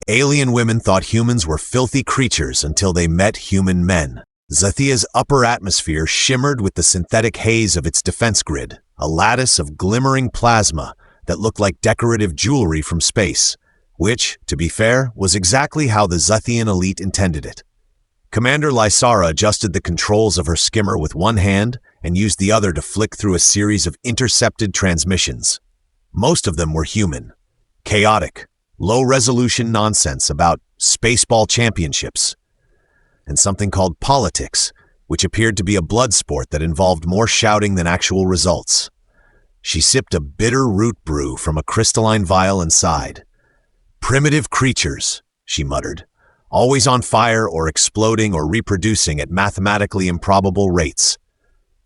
Alien women thought humans were filthy creatures until they met human men. Zythea's upper atmosphere shimmered with the synthetic haze of its defense grid, a lattice of glimmering plasma that looked like decorative jewelry from space, which, to be fair, was exactly how the Zythean elite intended it. Commander Lysara adjusted the controls of her skimmer with one hand and used the other to flick through a series of intercepted transmissions. Most of them were human, chaotic, low-resolution nonsense about spaceball championships, and something called politics, which appeared to be a blood sport that involved more shouting than actual results. She sipped a bitter root brew from a crystalline vial and sighed. "Primitive creatures," she muttered, "always on fire or exploding or reproducing at mathematically improbable rates."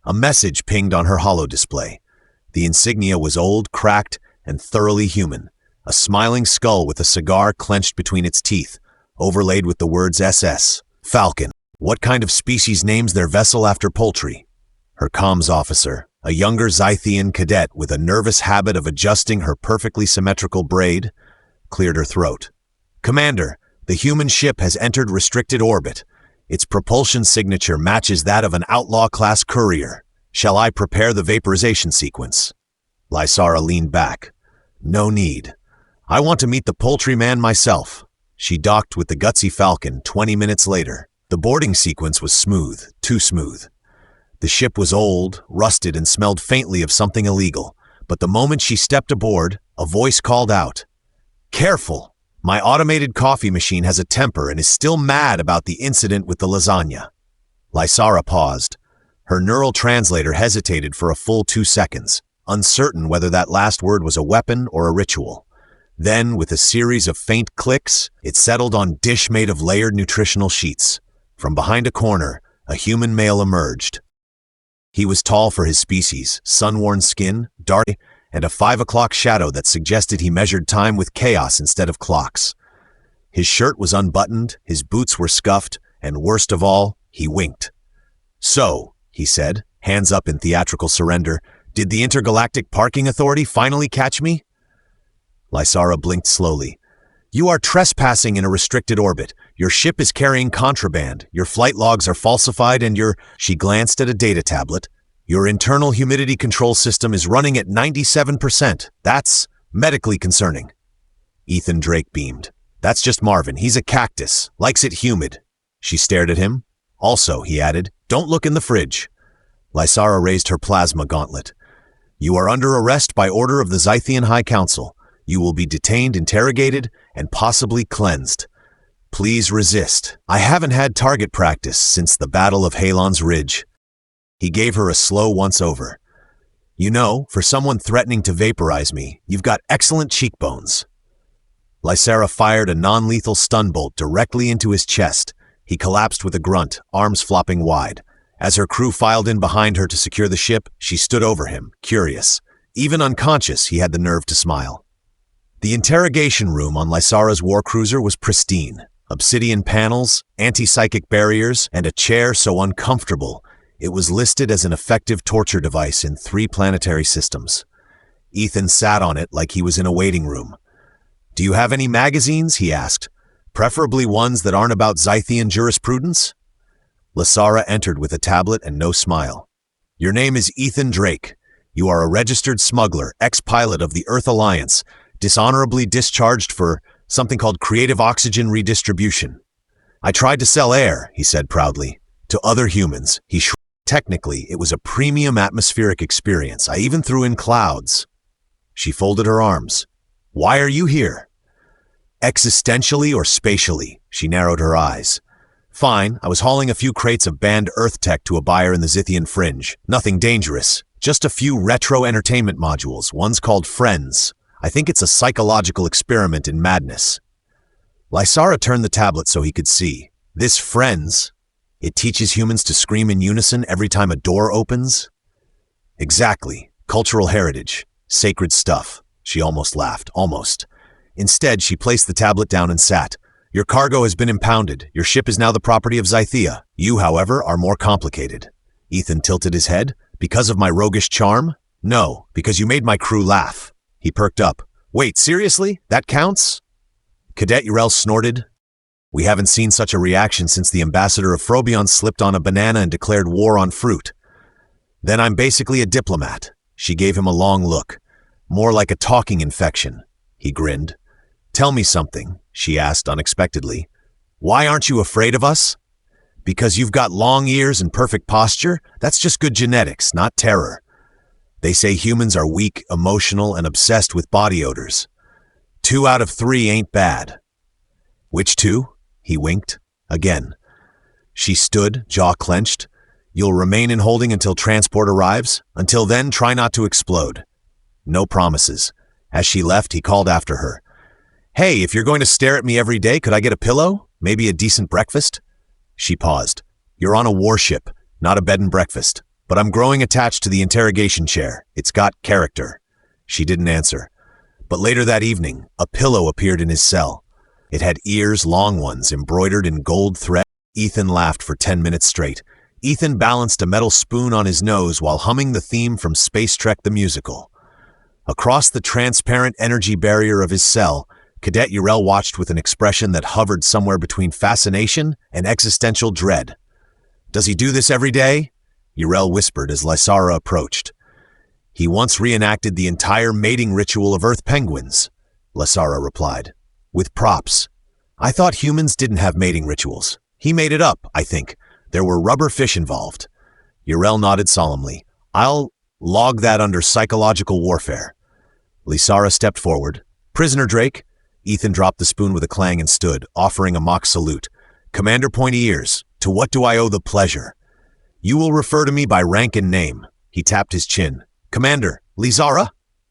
A message pinged on her holodisplay. The insignia was old, cracked, and thoroughly human. A smiling skull with a cigar clenched between its teeth, overlaid with the words SS. Falcon. What kind of species names their vessel after poultry? Her comms officer, a younger Zythean cadet with a nervous habit of adjusting her perfectly symmetrical braid, cleared her throat. "Commander, the human ship has entered restricted orbit. Its propulsion signature matches that of an outlaw-class courier. Shall I prepare the vaporization sequence?" Lysara leaned back. "No need. I want to meet the poultry man myself." She docked with the gutsy Falcon 20 minutes later. The boarding sequence was smooth, too smooth. The ship was old, rusted, and smelled faintly of something illegal. But the moment she stepped aboard, a voice called out, "Careful! My automated coffee machine has a temper and is still mad about the incident with the lasagna." Lysara paused. Her neural translator hesitated for a full 2 seconds, uncertain whether that last word was a weapon or a ritual. Then, with a series of faint clicks, it settled on dish made of layered nutritional sheets. From behind a corner, a human male emerged. He was tall for his species, sun-worn skin, dark, and a 5 o'clock shadow that suggested he measured time with chaos instead of clocks. His shirt was unbuttoned, his boots were scuffed, and worst of all, he winked. "So," he said, hands up in theatrical surrender, "did the Intergalactic Parking Authority finally catch me?" Lysara blinked slowly. "You are trespassing in a restricted orbit. Your ship is carrying contraband. Your flight logs are falsified and She glanced at a data tablet. "Your internal humidity control system is running at 97%. That's medically concerning." Ethan Drake beamed. "That's just Marvin. He's a cactus. Likes it humid." She stared at him. "Also," he added, "don't look in the fridge." Lysara raised her plasma gauntlet. "You are under arrest by order of the Zythean High Council. You will be detained, interrogated, and possibly cleansed. Please resist. I haven't had target practice since the Battle of Halon's Ridge." He gave her a slow once-over. "You know, for someone threatening to vaporize me, you've got excellent cheekbones." Lysara fired a non-lethal stun bolt directly into his chest. He collapsed with a grunt, arms flopping wide. As her crew filed in behind her to secure the ship, she stood over him, curious. Even unconscious, he had the nerve to smile. The interrogation room on Lysara's warcruiser was pristine. Obsidian panels, anti-psychic barriers, and a chair so uncomfortable it was listed as an effective torture device in 3 planetary systems. Ethan sat on it like he was in a waiting room. "Do you have any magazines?" he asked. "Preferably ones that aren't about Zythean jurisprudence?" Lysara entered with a tablet and no smile. "Your name is Ethan Drake. You are a registered smuggler, ex-pilot of the Earth Alliance, dishonorably discharged for something called creative oxygen redistribution." "I tried to sell air," he said proudly, "to other humans." He shrugged. "Technically, it was a premium atmospheric experience. I even threw in clouds." She folded her arms. "Why are you here?" "Existentially or spatially?" She narrowed her eyes. "Fine, I was hauling a few crates of banned Earth tech to a buyer in the Zythean Fringe. Nothing dangerous. Just a few retro entertainment modules. One's called Friends. I think it's a psychological experiment in madness." Lysara turned the tablet so he could see. "This Friends, it teaches humans to scream in unison every time a door opens?" "Exactly. Cultural heritage. Sacred stuff." She almost laughed. Almost. Instead, she placed the tablet down and sat. "Your cargo has been impounded. Your ship is now the property of Zythea. You, however, are more complicated." Ethan tilted his head. "Because of my roguish charm?" "No, because you made my crew laugh." He perked up. "Wait, seriously? That counts?" Cadet Urel snorted. We haven't seen such a reaction since the ambassador of Frobion slipped on a banana and declared war on fruit. Then I'm basically a diplomat. She gave him a long look. More like a talking infection. He grinned. Tell me something, she asked unexpectedly. Why aren't you afraid of us? Because you've got long ears and perfect posture? That's just good genetics, not terror. They say humans are weak, emotional, and obsessed with body odors. 2 out of 3 ain't bad. Which 2? He winked. Again. She stood, jaw clenched. You'll remain in holding until transport arrives? Until then, try not to explode. No promises. As she left, he called after her. Hey, if you're going to stare at me every day, could I get a pillow? Maybe a decent breakfast? She paused. You're on a warship, not a bed and breakfast. But I'm growing attached to the interrogation chair. It's got character. She didn't answer. But later that evening, a pillow appeared in his cell. It had ears, long ones, embroidered in gold thread. Ethan laughed for 10 minutes straight. Ethan balanced a metal spoon on his nose while humming the theme from Space Trek the Musical. Across the transparent energy barrier of his cell, Cadet Urel watched with an expression that hovered somewhere between fascination and existential dread. Does he do this every day? Urel whispered as Lysara approached. He once reenacted the entire mating ritual of Earth penguins, Lysara replied. With props. I thought humans didn't have mating rituals. He made it up, I think. There were rubber fish involved. Urel nodded solemnly. I'll log that under psychological warfare. Lysara stepped forward. Prisoner Drake. Ethan dropped the spoon with a clang and stood, offering a mock salute. Commander Pointy Ears, to what do I owe the pleasure? You will refer to me by rank and name. He tapped his chin. Commander, Lysara?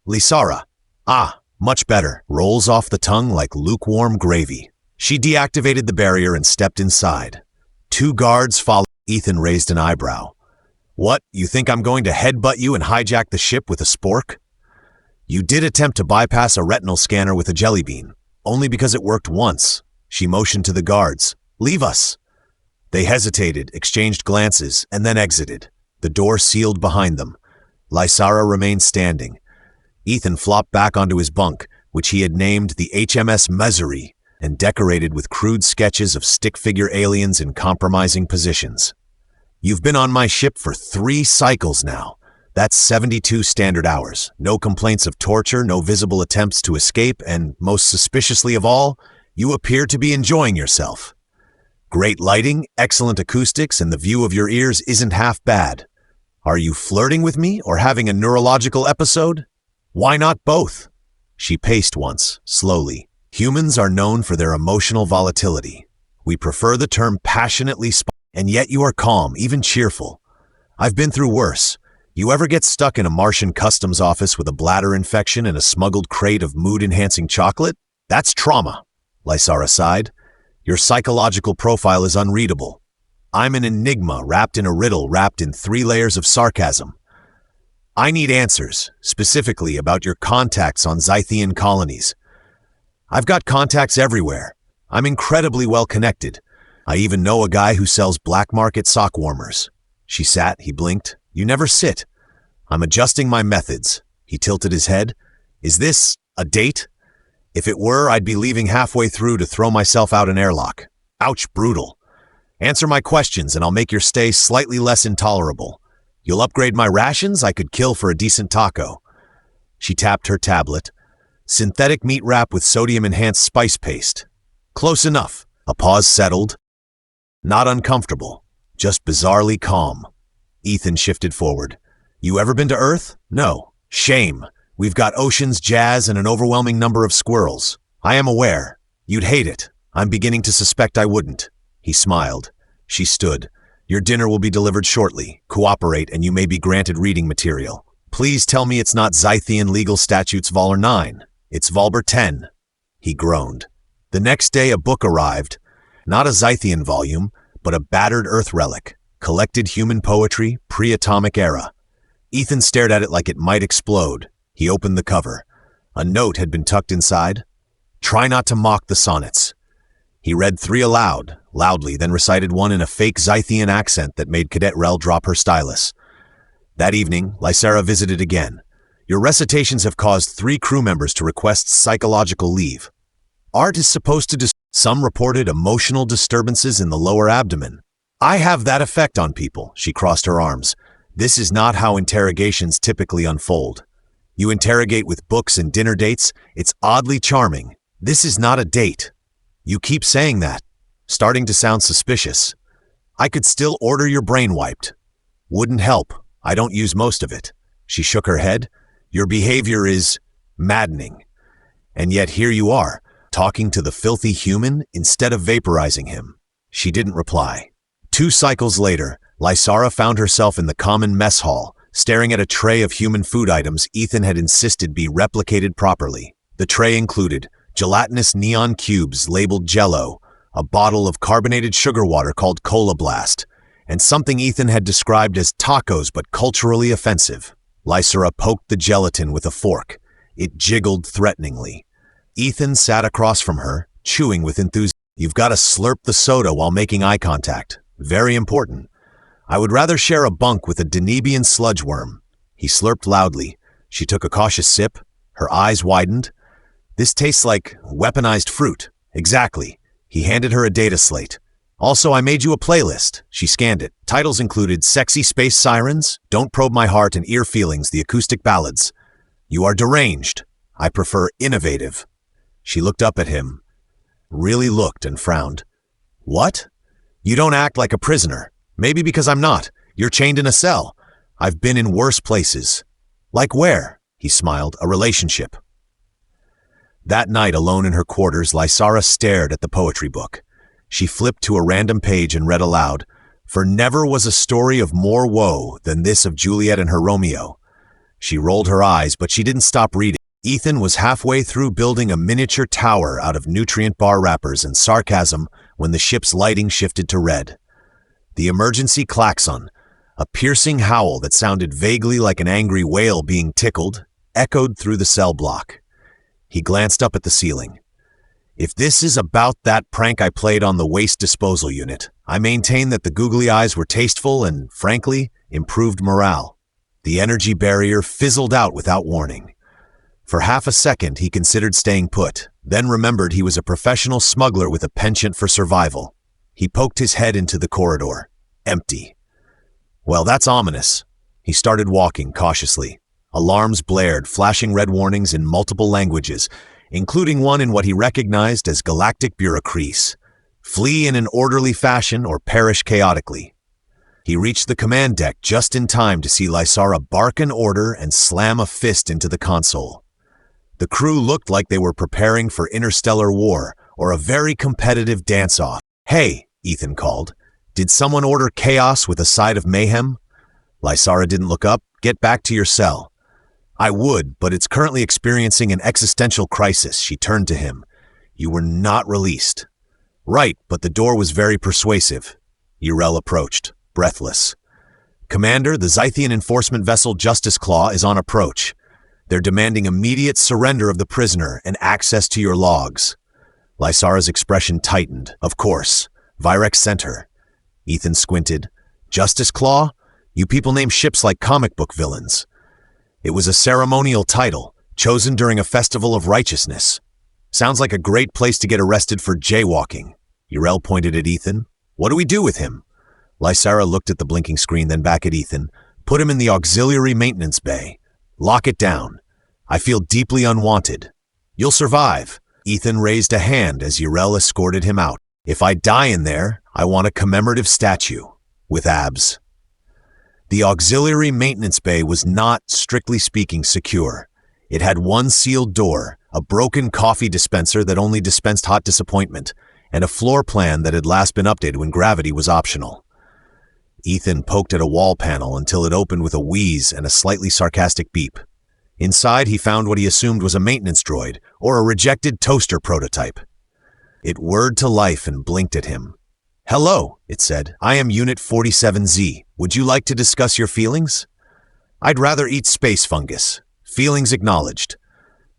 Lysara. Ah, much better. Rolls off the tongue like lukewarm gravy. She deactivated the barrier and stepped inside. 2 guards followed. Ethan raised an eyebrow. What, you think I'm going to headbutt you and hijack the ship with a spork? You did attempt to bypass a retinal scanner with a jelly bean, only because it worked once. She motioned to the guards. Leave us. They hesitated, exchanged glances, and then exited. The door sealed behind them. Lysara remained standing. Ethan flopped back onto his bunk, which he had named the HMS Misery, and decorated with crude sketches of stick-figure aliens in compromising positions. You've been on my ship for 3 cycles now. That's 72 standard hours. No complaints of torture, no visible attempts to escape, and, most suspiciously of all, you appear to be enjoying yourself. Great lighting, excellent acoustics, and the view of your ears isn't half bad. Are you flirting with me or having a neurological episode? Why not both? She paced once, slowly. Humans are known for their emotional volatility. We prefer the term passionately, and yet you are calm, even cheerful. I've been through worse. You ever get stuck in a Martian customs office with a bladder infection and a smuggled crate of mood-enhancing chocolate? That's trauma, Lysara sighed. Your psychological profile is unreadable. I'm an enigma wrapped in a riddle wrapped in 3 layers of sarcasm. I need answers, specifically about your contacts on Zythean colonies. I've got contacts everywhere. I'm incredibly well connected. I even know a guy who sells black market sock warmers. She sat, he blinked. You never sit. I'm adjusting my methods. He tilted his head. Is this a date? If it were, I'd be leaving halfway through to throw myself out an airlock. Ouch, brutal. Answer my questions and I'll make your stay slightly less intolerable. You'll upgrade my rations? I could kill for a decent taco. She tapped her tablet. Synthetic meat wrap with sodium-enhanced spice paste. Close enough. A pause settled. Not uncomfortable, just bizarrely calm. Ethan shifted forward. You ever been to Earth? No. Shame. We've got oceans, jazz, and an overwhelming number of squirrels. I am aware. You'd hate it. I'm beginning to suspect I wouldn't. He smiled. She stood. Your dinner will be delivered shortly. Cooperate and you may be granted reading material. Please tell me it's not Zythean Legal Statutes Vol 9. It's Volber 10. He groaned. The next day a book arrived. Not a Zythean volume, but a battered Earth relic. Collected human poetry, pre-atomic era. Ethan stared at it like it might explode. He opened the cover. A note had been tucked inside. Try not to mock the sonnets. He read 3 aloud, loudly, then recited one in a fake Zythean accent that made Cadet Rel drop her stylus. That evening, Lysara visited again. Your recitations have caused 3 crew members to request psychological leave. Art is supposed to Some reported emotional disturbances in the lower abdomen. I have that effect on people, she crossed her arms. This is not how interrogations typically unfold. You interrogate with books and dinner dates, it's oddly charming. This is not a date. You keep saying that, starting to sound suspicious. I could still order your brain wiped. Wouldn't help. I don't use most of it. She shook her head. Your behavior is maddening. And yet here you are, talking to the filthy human instead of vaporizing him. She didn't reply. 2 cycles later, Lysara found herself in the common mess hall, staring at a tray of human food items Ethan had insisted be replicated properly. The tray included gelatinous neon cubes labeled Jell-O, a bottle of carbonated sugar water called Cola Blast, and something Ethan had described as tacos but culturally offensive. Lysara poked the gelatin with a fork. It jiggled threateningly. Ethan sat across from her, chewing with enthusiasm. You've got to slurp the soda while making eye contact. Very important. I would rather share a bunk with a Danubian sludge worm. He slurped loudly. She took a cautious sip. Her eyes widened. This tastes like weaponized fruit. Exactly. He handed her a data slate. Also, I made you a playlist. She scanned it. Titles included Sexy Space Sirens, Don't Probe My Heart and Ear Feelings, the acoustic ballads. You are deranged. I prefer innovative. She looked up at him. Really looked and frowned. What? You don't act like a prisoner. Maybe because I'm not. You're chained in a cell. I've been in worse places. Like where? He smiled. A relationship. That night, alone in her quarters, Lysara stared at the poetry book. She flipped to a random page and read aloud, "For never was a story of more woe than this of Juliet and her Romeo." She rolled her eyes, but she didn't stop reading. Ethan was halfway through building a miniature tower out of nutrient bar wrappers and sarcasm when the ship's lighting shifted to red. The emergency klaxon, a piercing howl that sounded vaguely like an angry whale being tickled, echoed through the cell block. He glanced up at the ceiling. If this is about that prank I played on the waste disposal unit, I maintain that the googly eyes were tasteful and, frankly, improved morale. The energy barrier fizzled out without warning. For half a second, he considered staying put, then remembered he was a professional smuggler with a penchant for survival. He poked his head into the corridor. Empty. Well, that's ominous. He started walking cautiously. Alarms blared, flashing red warnings in multiple languages, including one in what he recognized as galactic bureaucracy. Flee in an orderly fashion or perish chaotically. He reached the command deck just in time to see Lysara bark an order and slam a fist into the console. The crew looked like they were preparing for interstellar war or a very competitive dance-off. "Hey," Ethan called. "Did someone order chaos with a side of mayhem?" Lysara didn't look up. "Get back to your cell." "I would, but it's currently experiencing an existential crisis." She turned to him. "You were not released." "Right, but the door was very persuasive." Yrel approached, breathless. "Commander, the Zythean enforcement vessel Justice Claw is on approach. They're demanding immediate surrender of the prisoner and access to your logs." Lysara's expression tightened. "Of course. Virex sent her." Ethan squinted. "Justice Claw? You people name ships like comic book villains." "It was a ceremonial title, chosen during a festival of righteousness. Sounds like a great place to get arrested for jaywalking." Yrel pointed at Ethan. "What do we do with him?" Lysara looked at the blinking screen, then back at Ethan. "Put him in the auxiliary maintenance bay. Lock it down. I feel deeply unwanted." "You'll survive." Ethan raised a hand as Yrel escorted him out. "If I die in there, I want a commemorative statue. With abs." The auxiliary maintenance bay was not, strictly speaking, secure. It had one sealed door, a broken coffee dispenser that only dispensed hot disappointment, and a floor plan that had last been updated when gravity was optional. Ethan poked at a wall panel until it opened with a wheeze and a slightly sarcastic beep. Inside, he found what he assumed was a maintenance droid, or a rejected toaster prototype. It whirred to life and blinked at him. "Hello," it said. "I am Unit 47Z. Would you like to discuss your feelings?" "I'd rather eat space fungus." "Feelings acknowledged."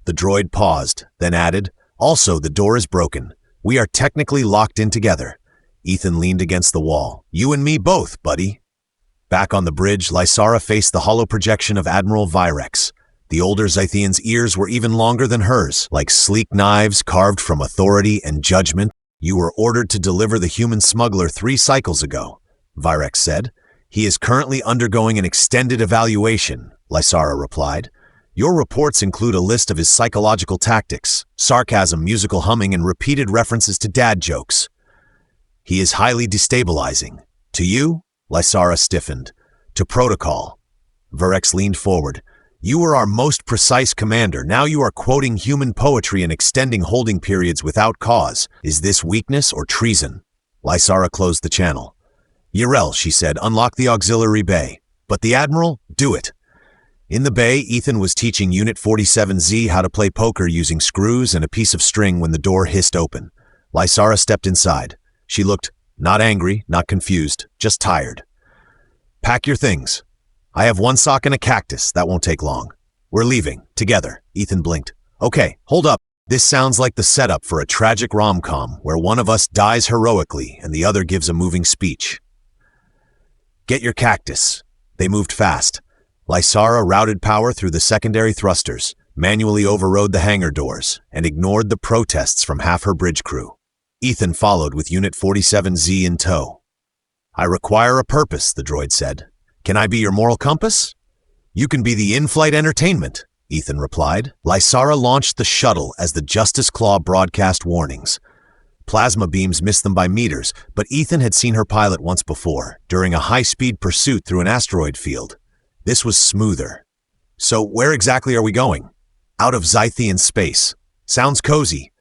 The droid paused, then added, "Also, the door is broken. We are technically locked in together." Ethan leaned against the wall. "You and me both, buddy." Back on the bridge, Lysara faced the hollow projection of Admiral Virex. The older Zythean's ears were even longer than hers, like sleek knives carved from authority and judgment. You were ordered to deliver the human smuggler 3 cycles ago, Virex said. He is currently undergoing an extended evaluation, Lysara replied. Your reports include a list of his psychological tactics, sarcasm, musical humming, and repeated references to dad jokes. He is highly destabilizing. To you? Lysara stiffened. To protocol. Virex leaned forward. You were our most precise commander. Now you are quoting human poetry and extending holding periods without cause. Is this weakness or treason? Lysara closed the channel. Yrel, she said, unlock the auxiliary bay. But the Admiral? Do it. In the bay, Ethan was teaching Unit 47Z how to play poker using screws and a piece of string when the door hissed open. Lysara stepped inside. She looked not angry, not confused, just tired. Pack your things. I have 1 sock and a cactus. That won't take long. We're leaving. Together. Ethan blinked. Okay, hold up. This sounds like the setup for a tragic rom-com where one of us dies heroically and the other gives a moving speech. Get your cactus. They moved fast. Lysara routed power through the secondary thrusters, manually overrode the hangar doors, and ignored the protests from half her bridge crew. Ethan followed with Unit 47Z in tow. I require a purpose, the droid said. Can I be your moral compass? You can be the in-flight entertainment, Ethan replied. Lysara launched the shuttle as the Justice Claw broadcast warnings. Plasma beams missed them by meters, but Ethan had seen her pilot once before, during a high-speed pursuit through an asteroid field. This was smoother. So where exactly are we going? Out of Zythean space. Sounds cozy.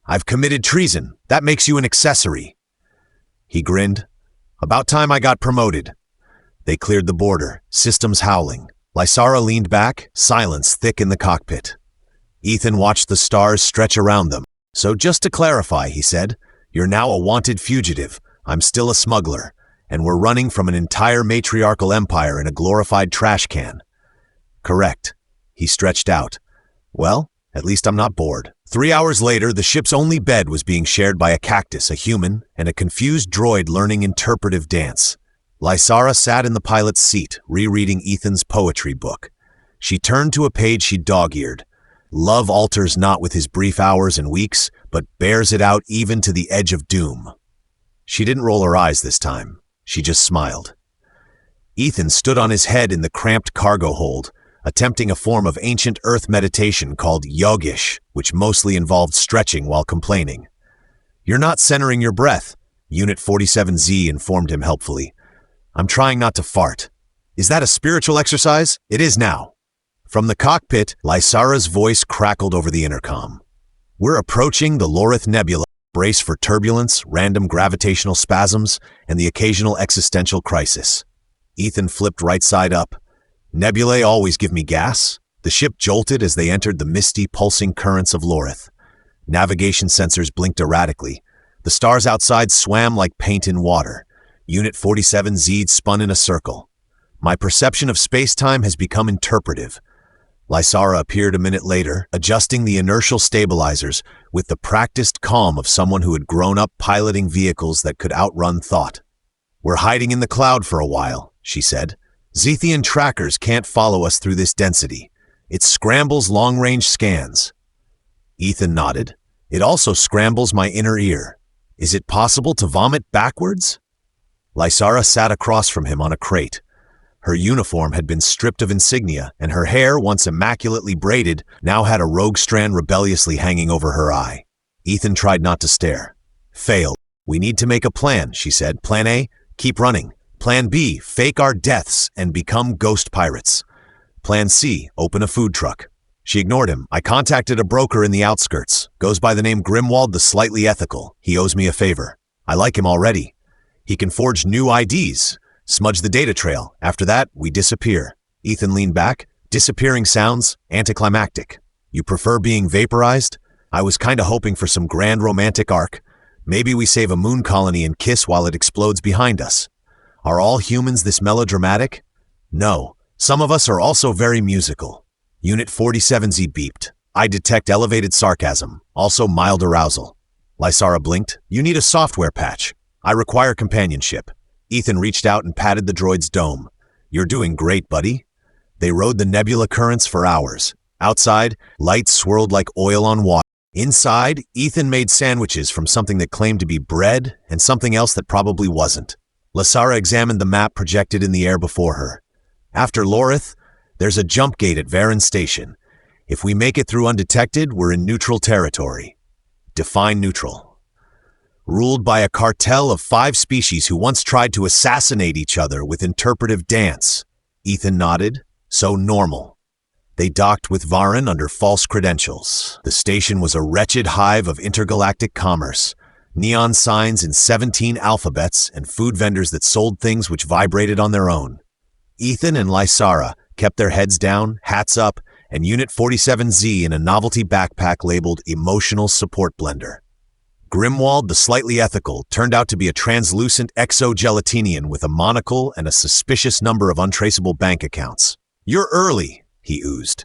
I've committed treason. That makes you an accessory. He grinned. About time I got promoted. They cleared the border, systems howling. Lysara leaned back, silence thick in the cockpit. Ethan watched the stars stretch around them. So just to clarify, he said, you're now a wanted fugitive. I'm still a smuggler, and we're running from an entire matriarchal empire in a glorified trash can. Correct. He stretched out. Well, at least I'm not bored. 3 hours later, the ship's only bed was being shared by a cactus, a human, and a confused droid learning interpretive dance. Lysara sat in the pilot's seat, rereading Ethan's poetry book. She turned to a page she'd dog-eared. Love alters not with his brief hours and weeks, but bears it out even to the edge of doom. She didn't roll her eyes this time. She just smiled. Ethan stood on his head in the cramped cargo hold, attempting a form of ancient earth meditation called yogish, which mostly involved stretching while complaining. You're not centering your breath, Unit 47Z informed him helpfully. I'm trying not to fart. Is that a spiritual exercise? It is now. From the cockpit, Lysara's voice crackled over the intercom. We're approaching the Lorith Nebula. Brace for turbulence, random gravitational spasms, and the occasional existential crisis. Ethan flipped right side up. Nebulae always give me gas. The ship jolted as they entered the misty, pulsing currents of Lorith. Navigation sensors blinked erratically. The stars outside swam like paint in water. Unit 47Z spun in a circle. My perception of space-time has become interpretive. Lysara appeared a minute later, adjusting the inertial stabilizers with the practiced calm of someone who had grown up piloting vehicles that could outrun thought. We're hiding in the cloud for a while, she said. Zythean trackers can't follow us through this density. It scrambles long-range scans. Ethan nodded. It also scrambles my inner ear. Is it possible to vomit backwards? Lysara sat across from him on a crate. Her uniform had been stripped of insignia, and her hair, once immaculately braided, now had a rogue strand rebelliously hanging over her eye. Ethan tried not to stare. Failed. We need to make a plan, she said. Plan A, keep running. Plan B, fake our deaths and become ghost pirates. Plan C, open a food truck. She ignored him. I contacted a broker in the outskirts. Goes by the name Grimwald the Slightly Ethical. He owes me a favor. I like him already. He can forge new IDs. Smudge the data trail. After that, we disappear. Ethan leaned back. Disappearing sounds anticlimactic. You prefer being vaporized? I was kinda hoping for some grand romantic arc. Maybe we save a moon colony and kiss while it explodes behind us. Are all humans this melodramatic? No. Some of us are also very musical. Unit 47Z beeped. I detect elevated sarcasm, also mild arousal. Lysara blinked. You need a software patch. I require companionship. Ethan reached out and patted the droid's dome. You're doing great, buddy. They rode the nebula currents for hours. Outside, lights swirled like oil on water. Inside, Ethan made sandwiches from something that claimed to be bread and something else that probably wasn't. Lysara examined the map projected in the air before her. After Lorith, there's a jump gate at Varen Station. If we make it through undetected, we're in neutral territory. Define neutral. Ruled by a cartel of 5 species who once tried to assassinate each other with interpretive dance. Ethan nodded. So normal. They docked with Varen under false credentials. The station was a wretched hive of intergalactic commerce. Neon signs in 17 alphabets and food vendors that sold things which vibrated on their own. Ethan and Lysara kept their heads down, hats up, and Unit 47Z in a novelty backpack labeled Emotional Support Blender. Grimwald, the slightly ethical, turned out to be a translucent exogelatinian with a monocle and a suspicious number of untraceable bank accounts. "You're early," he oozed.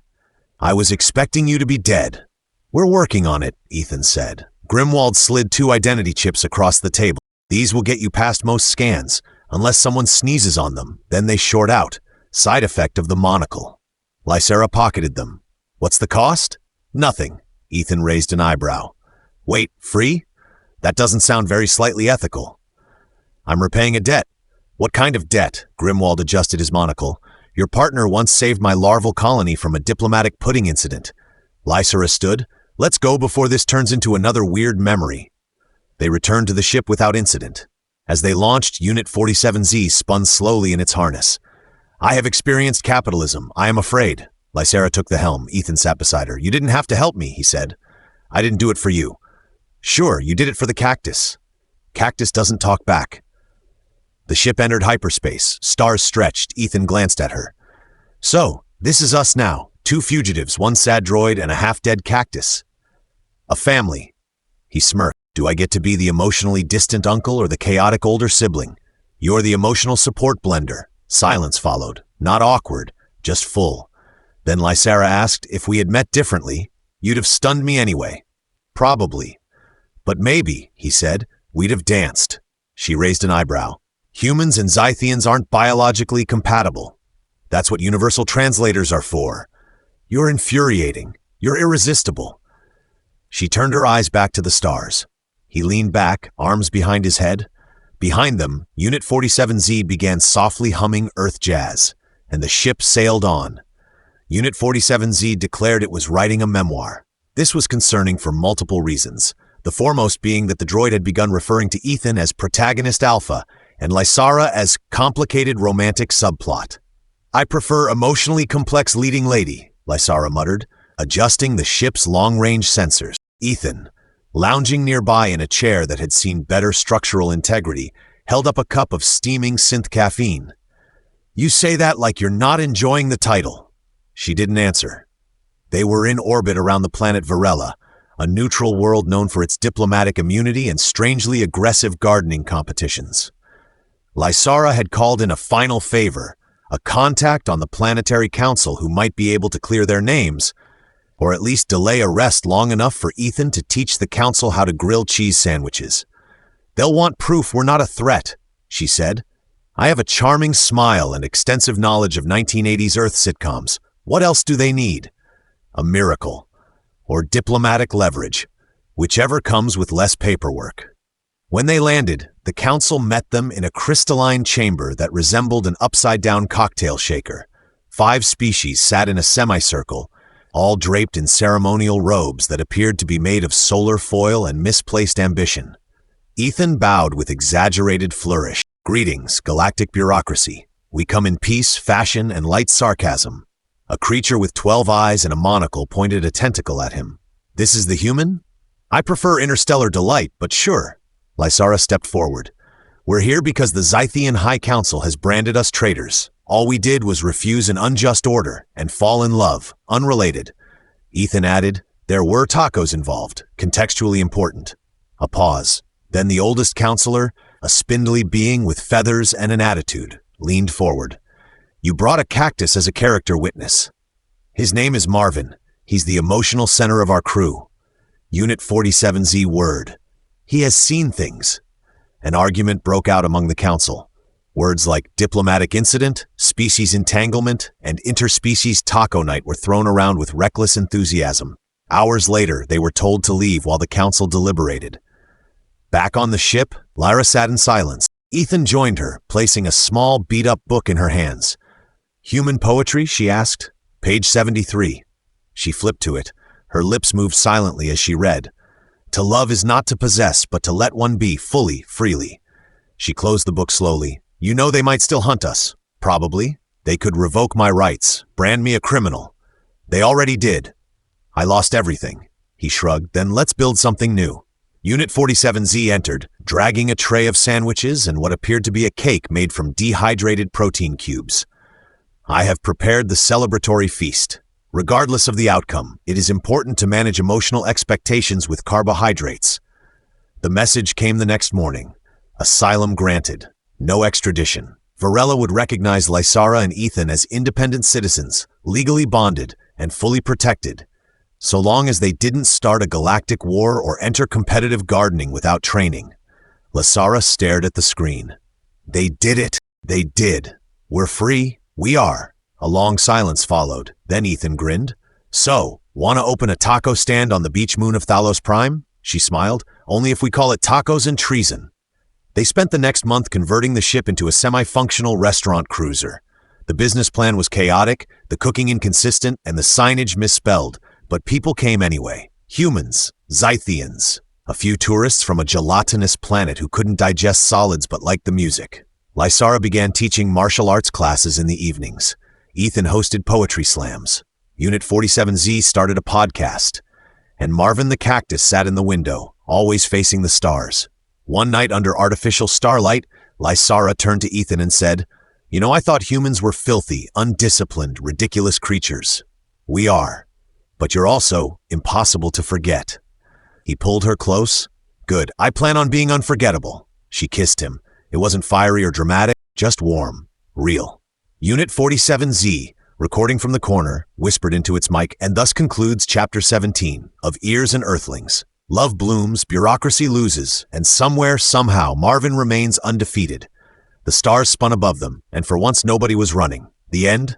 "I was expecting you to be dead." "We're working on it," Ethan said. Grimwald slid 2 identity chips across the table. "These will get you past most scans, unless someone sneezes on them, then they short out. Side effect of the monocle." Lysara pocketed them. "What's the cost?" "Nothing." Ethan raised an eyebrow. "Wait, free? That doesn't sound very slightly ethical." "I'm repaying a debt." "What kind of debt?" Grimwald adjusted his monocle. "Your partner once saved my larval colony from a diplomatic pudding incident." Lysara stood. "Let's go before this turns into another weird memory." They returned to the ship without incident. As they launched, Unit 47Z spun slowly in its harness. "I have experienced capitalism. I am afraid." Lysara took the helm. Ethan sat beside her. "You didn't have to help me," he said. "I didn't do it for you." "Sure, you did it for the cactus." "Cactus doesn't talk back." The ship entered hyperspace. Stars stretched. Ethan glanced at her. "So, this is us now. 2 fugitives, 1 sad droid, and a half-dead cactus. A family." He smirked. "Do I get to be the emotionally distant uncle or the chaotic older sibling?" "You're the emotional support blender." Silence followed. Not awkward, just full. Then Lysara asked, "If we had met differently, you'd have stunned me anyway." "Probably. But maybe," he said, "we'd have danced." She raised an eyebrow. "Humans and Zytheans aren't biologically compatible. That's what universal translators are for. You're infuriating. You're irresistible." She turned her eyes back to the stars. He leaned back, arms behind his head. Behind them, Unit 47Z began softly humming Earth jazz, and the ship sailed on. Unit 47Z declared it was writing a memoir. This was concerning for multiple reasons, the foremost being that the droid had begun referring to Ethan as protagonist alpha and Lysara as complicated romantic subplot. "I prefer emotionally complex leading lady," Lysara muttered, adjusting the ship's long-range sensors. Ethan, lounging nearby in a chair that had seen better structural integrity, held up a cup of steaming synth caffeine. "You say that like you're not enjoying the title." She didn't answer. They were in orbit around the planet Varela, a neutral world known for its diplomatic immunity and strangely aggressive gardening competitions. Lysara had called in a final favor, a contact on the Planetary Council who might be able to clear their names, or at least delay arrest long enough for Ethan to teach the council how to grill cheese sandwiches. "They'll want proof we're not a threat," she said. "I have a charming smile and extensive knowledge of 1980s Earth sitcoms. What else do they need?" "A miracle. Or diplomatic leverage. Whichever comes with less paperwork." When they landed, the council met them in a crystalline chamber that resembled an upside-down cocktail shaker. 5 species sat in a semicircle, all draped in ceremonial robes that appeared to be made of solar foil and misplaced ambition. Ethan bowed with exaggerated flourish. "Greetings, galactic bureaucracy. We come in peace, fashion, and light sarcasm." A creature with 12 eyes and a monocle pointed a tentacle at him. "This is the human?" "I prefer interstellar delight, but sure." Lysara stepped forward. "We're here because the Zythean High Council has branded us traitors. All we did was refuse an unjust order and fall in love, unrelated." Ethan added, "There were tacos involved, contextually important." A pause. Then the oldest counselor, a spindly being with feathers and an attitude, leaned forward. "You brought a cactus as a character witness." "His name is Marvin. He's the emotional center of our crew." Unit 47Z word. "He has seen things." An argument broke out among the council. Words like diplomatic incident, species entanglement, and interspecies taco night were thrown around with reckless enthusiasm. Hours later, they were told to leave while the council deliberated. Back on the ship, Lyra sat in silence. Ethan joined her, placing a small, beat-up book in her hands. "Human poetry?" she asked. "Page 73. She flipped to it. Her lips moved silently as she read. "To love is not to possess, but to let one be fully, freely." She closed the book slowly. "You know they might still hunt us." "Probably. They could revoke my rights, brand me a criminal. They already did. I lost everything." He shrugged. "Then let's build something new." Unit 47Z entered, dragging a tray of sandwiches and what appeared to be a cake made from dehydrated protein cubes. "I have prepared the celebratory feast. Regardless of the outcome, it is important to manage emotional expectations with carbohydrates." The message came the next morning. Asylum granted. No extradition. Varela would recognize Lysara and Ethan as independent citizens, legally bonded and fully protected, so long as they didn't start a galactic war or enter competitive gardening without training. Lysara stared at the screen. "They did it. They did. We're free. We are." A long silence followed. Then Ethan grinned. "So, wanna open a taco stand on the beach moon of Thalos Prime?" She smiled. "Only if we call it tacos and treason." They spent the next month converting the ship into a semi-functional restaurant cruiser. The business plan was chaotic, the cooking inconsistent, and the signage misspelled, but people came anyway. Humans, Zytheans, a few tourists from a gelatinous planet who couldn't digest solids but liked the music. Lysara began teaching martial arts classes in the evenings. Ethan hosted poetry slams. Unit 47Z started a podcast. And Marvin the cactus sat in the window, always facing the stars. One night under artificial starlight, Lysara turned to Ethan and said, "You know, I thought humans were filthy, undisciplined, ridiculous creatures. We are. But you're also impossible to forget." He pulled her close. "Good, I plan on being unforgettable." She kissed him. It wasn't fiery or dramatic, just warm, real. Unit 47Z, recording from the corner, whispered into its mic, and thus concludes Chapter 17 of Ears and Earthlings. Love blooms, bureaucracy loses, and somewhere, somehow, Marvin remains undefeated. The stars spun above them, and for once nobody was running. The end?